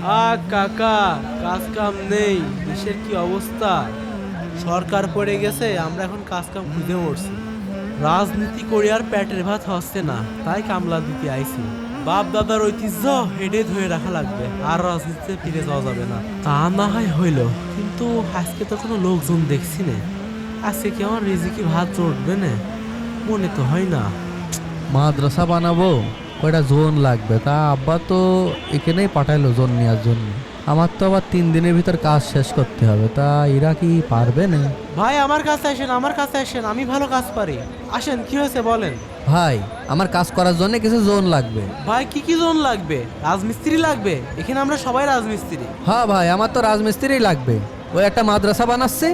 কাকা, কাজ কাম নেই, দেশের কি অবস্থা। সরকার পড়ে গেছে, আমরা এখন কাজ কাম খুঁজে মরছি। রাজনীতি করে আর পেটের ভাত হচ্ছে না, তাই কামলা দিতে আইছি। বাপ দাদার ঐতিহ্য হেডে ধরে রাখা লাগবে, আর রাজনীতিতে ফিরে যাওয়া যাবে না। তা না হয় হইল, কিন্তু আজকে তো কোনো লোকজন দেখছি না। আজকে কি আমার রিজিকে ভাত জুটবে না? মনে তো হয় না। মাদ্রাসা বানাবো, কয়টা জোন লাগবে, তা আব্বা তো এখানেই পাঠাইলো জোন নেওয়ার জন্য। আমার তো আবার 3 দিনের ভিতর কাজ শেষ করতে হবে, তা এরা কি পারবে না? ভাই আমার কাছে আসেন, আমার কাছে আসেন, আমি ভালো কাজ পারি। আসেন, কি হয়েছে বলেন। ভাই, আমার কাজ করার জন্য কিছু জোন লাগবে। ভাই কি কি জন লাগবে? রাজমিস্ত্রি লাগবে? এখানে আমরা সবাই রাজমিস্ত্রি। হ্যাঁ ভাই, আমার তো রাজমিস্ত্রি লাগবে। ওই একটা মাদ্রাসা বানাচ্ছে,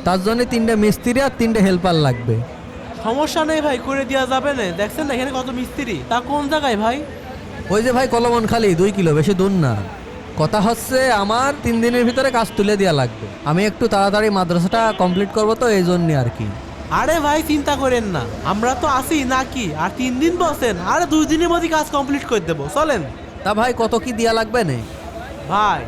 তার জন্য 3টে মিস্ত্রি আর 3টে হেল্পার লাগবে। সমস্যা নেই ভাই, করে দেওয়া যাবে না। দেখছেন না এখানে কত মিস্ত্রি। তা কোন জায়গায় ভাই? ওই যে ভাই কলমন খালি 2 কিলো, বেশি দূর না। কথা হচ্ছে আমার 3 দিনের ভিতরে কাজ তুলে দেওয়া লাগবে। আমি একটু তাড়াতাড়ি মাদ্রাসাটা কমপ্লিট করবো, তো এই জন্যে আর কি। আরে ভাই চিন্তা করেন না, আমরা তো আছি নাকি। আর 3 দিন বসেন, আরে 2 দিনের মধ্যে কাজ কমপ্লিট করে দেবো, চলেন। তা ভাই কত কি দেওয়া লাগবে না? ভাই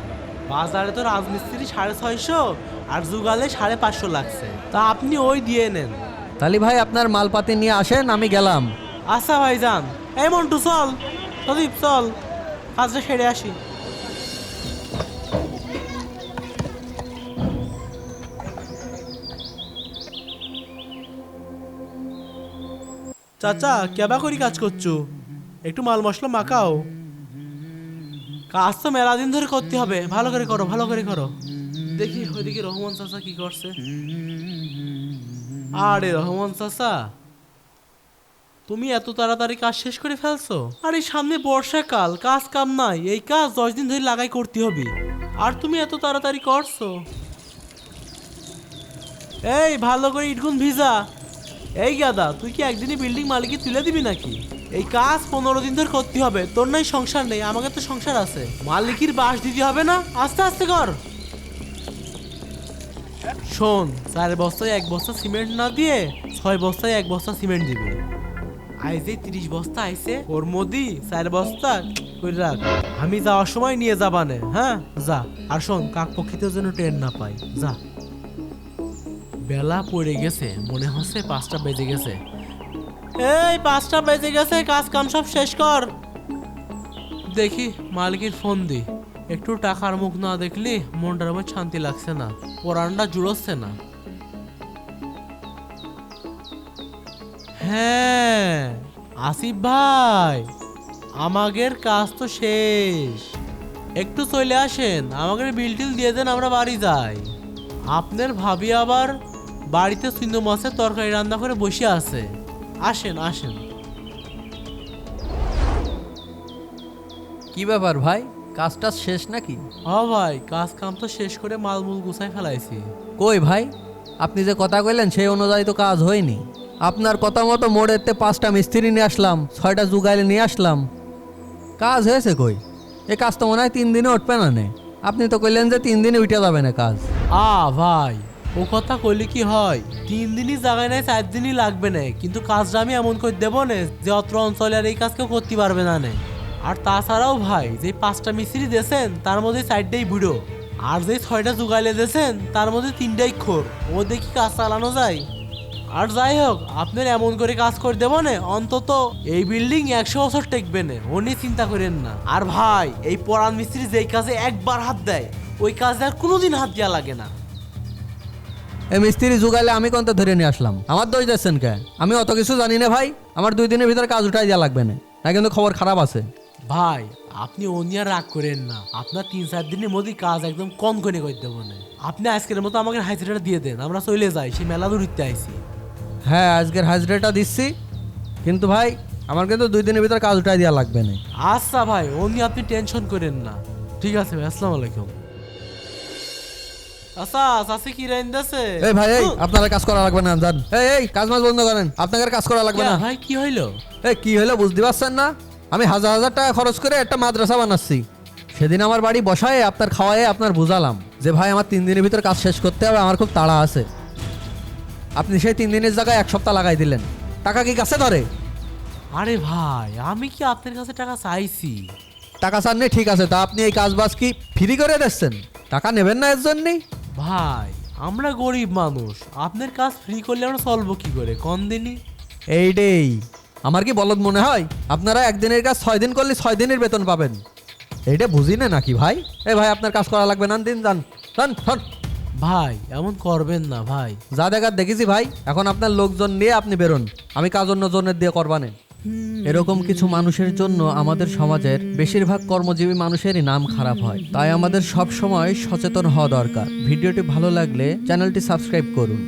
বাজারে তো রাজমিস্ত্রি 650 আর যুগালে 550 লাগছে। তা আপনি ওই দিয়ে নেন। তাহলে ভাই আপনার মালপাতি নিয়ে আসেন, আমি গেলাম। আচ্ছা ভাই যান। এই মন্টু চল, সদীপ চল, কাজটা সেরে আসি। চাচা কেবা করি কাজ করছো? একটু মাল মশলা মাখাও। কাজ তো মেলা দিন ধরে করতে হবে, ভালো করে করো, ভালো করে করো। দেখি ওইদিকে রহমান চাচা কি করছে। আরে রহমান চাচা, তুমি এত তাড়াতাড়ি কাজ শেষ করে ফেলছো? আরে সামনে বর্ষাকাল, কাজ কাম নাই, এই কাজ 10 দিন ধরে লাগাই করতে হবে। আর তুমি এত তাড়াতাড়ি করছো? এই ভালো করে ইটগুন ভিজা। এই গাদা, তুই কি একদিনই বিল্ডিং মালিককে তুলে দিবি নাকি? এই কাজ 15 দিন ধরে করতে হবে। তোর নাই সংসার নেই, আমাকে তো সংসার আছে। মালিকের বাস দিতে হবে না? আস্তে আস্তে কর। শোন, 4 বস্তায় 1 বস্তা সিমেন্ট না দিয়ে 6 বস্তায় 1 বস্তা সিমেন্ট দিবি। আইজে 30 বস্তা আইছে, ওর মধ্যে 4 বস্তা করে রাখ। আমি যাওয়ার সময় নিয়ে যাবানে। হ্যাঁ যা। আর শোন, কাকপক্ষীদের জন্য ট্রেন না পাই, যা। বেলা পড়ে গেছে, মনে হচ্ছে 5টা বেজে গেছে। এই 5টা বেজে গেছে, কাজ কাম সব শেষ কর। দেখি মালিকের ফোন দি। একটু টাকার মুখ না দেখলি মনটার মধ্যে শান্তি লাগছে না, পরানটা জুড়োচ্ছে না। হ্যাঁ আসিফ ভাই, আমাদের কাজ তো শেষ। একটু চলে আসেন, আমাদের বিল টিল দিয়ে দেন, আমরা বাড়ি যাই। আপনার ভাবি আবার বাড়িতে চিংড়ি মাছের তরকারি রান্না করে বসে আছে। আসেন আসেন। কি ব্যাপার ভাই, কাজটা শেষ নাকি? ভাই কাজ কাম তো শেষ করে মালমূল গুছাই ফেলাইছি। কই ভাই, আপনি যে কথা কইলেন সেই অনুযায়ী তো কাজ হয়নি। আপনার কথা মতো মোড়েতে 5টা মিস্ত্রি নিয়ে আসলাম, 6টা জুগাইলে নিয়ে আসলাম, কাজ হয়েছে কই? এই কাজ তো মনে হয় 3 দিনে উঠবে না নে। আপনি তো কইলেন যে 3 দিনে উঠে যাবে না কাজ। ভাই ও কথা কইলে কি হয়? 3 দিনই জায়গায় নাই, 4 দিনই লাগবে না, কিন্তু কাজটা আমি এমন করে দেবো না যে অত্র অঞ্চলে আর এই কাজ কেউ করতে পারবে না নে। আর তাছাড়াও ভাই, যে 5টা মিস্ত্রি দিয়েছেন তার মধ্যে 4টাই বুড়ো, আর যে 6টা জুগাইলে দিয়েছেন তার মধ্যে 3টাই খোর। ও দেখি কাজ চালানো যায়। আর যাই হোক, আপনার এমন করে কাজ করে দেবো না, অন্তত এই বিল্ডিং 100 বছর টেকবে না, ও নিয়ে চিন্তা করেন না। আর ভাই, এই পরাণ মিস্ত্রি যেই কাজে একবার হাত দেয়, ওই কাজে আর কোনোদিন হাত দেওয়া লাগে না। এই মিস্ত্রি জুগাইলে আমি কোনটা ধরে নিয়ে আসলাম? আমার দোষ দিচ্ছেন কে? আমি অত কিছু জানি না ভাই। আমার 2 দিনের ভিতরে কাজ উঠাই দেওয়া লাগবে না, না কিন্তু খবর খারাপ আছে। ভাই আপনি ও নিয়ে রাগ করেন না, আপনার 3-4 দিনের মধ্যে কাজ একদম কম করে দেবো না। আপনি আজকের মতো আমাকে হাজিরাটা দিয়ে দেন, আমরা চলে যাই, সেই মেলা দূর উঠতে আইছি। হ্যাঁ, আজকের হাজিরাটা দিচ্ছি, কিন্তু ভাই আমার কিন্তু 2 দিনের ভিতরে কাজ উঠাই দেওয়া লাগবে না। আচ্ছা ভাই, ও নিয়ে আপনি টেনশন করেন না। ঠিক আছে ভাই, আসসালামু আলাইকুম। আচ্ছা চাষি কি রাইন দাসে? এই ভাই, এই আপনারা কাজ করা লাগবে না, জান। এই কাজ মাছ বন্ধ করেন, আপনাদের কাজ করা লাগবে না। ভাই কি হইলো? এই কি হলো বুঝতে পারছেন না? আমি হাজার হাজার টাকা খরচ করে একটা মাদ্রাসা বানাচ্ছি। সেদিন আমার বাড়ি বসায় আপনার খাওয়ায় আপনার বুঝালাম যে ভাই আমার 3 দিনের ভিতর কাজ শেষ করতে হবে, আমার খুব তাড়া আছে। আপনি সেই 3 দিনের জায়গায় 1 সপ্তাহ লাগাই দিলেন। টাকা কি কাছে ধরে? আরে ভাই, আমি কি আপনার কাছে টাকা চাইছি? টাকা চাননি ঠিক আছে, তা আপনি এই কাজ বাজ কি ফ্রি করে দিচ্ছেন? টাকা নেবেন না এর জন্যই? ভাই আমরা গরিব মানুষ, আপনার কাজ ফ্রি করলে আমরা চলবো কি করে কোন দিনই? এইটাই আমার কি বলদ মনে হয়? আপনারা একদিনের কাজ 6 দিন করলে 6 দিনের বেতন পাবেন, এইটা বুঝি না নাকি ভাই? এই ভাই আপনার কাজ করা লাগবে না, দিন যান যান যান। ভাই এমন করবেন না ভাই। যা দেখার দেখেছি ভাই, এখন আপনার লোকজন নিয়ে আপনি বেরোন, আমি কাজ অন্য জনের দিয়ে করবানে। এরকম কিছু মানুষের জন্য আমাদের সমাজের বেশিরভাগ কর্মজীবী মানুষেরই নাম খারাপ হয়, তাই আমাদের সব সময় সচেতন হওয়া দরকার। ভিডিওটি ভালো লাগলে চ্যানেলটি সাবস্ক্রাইব করুন।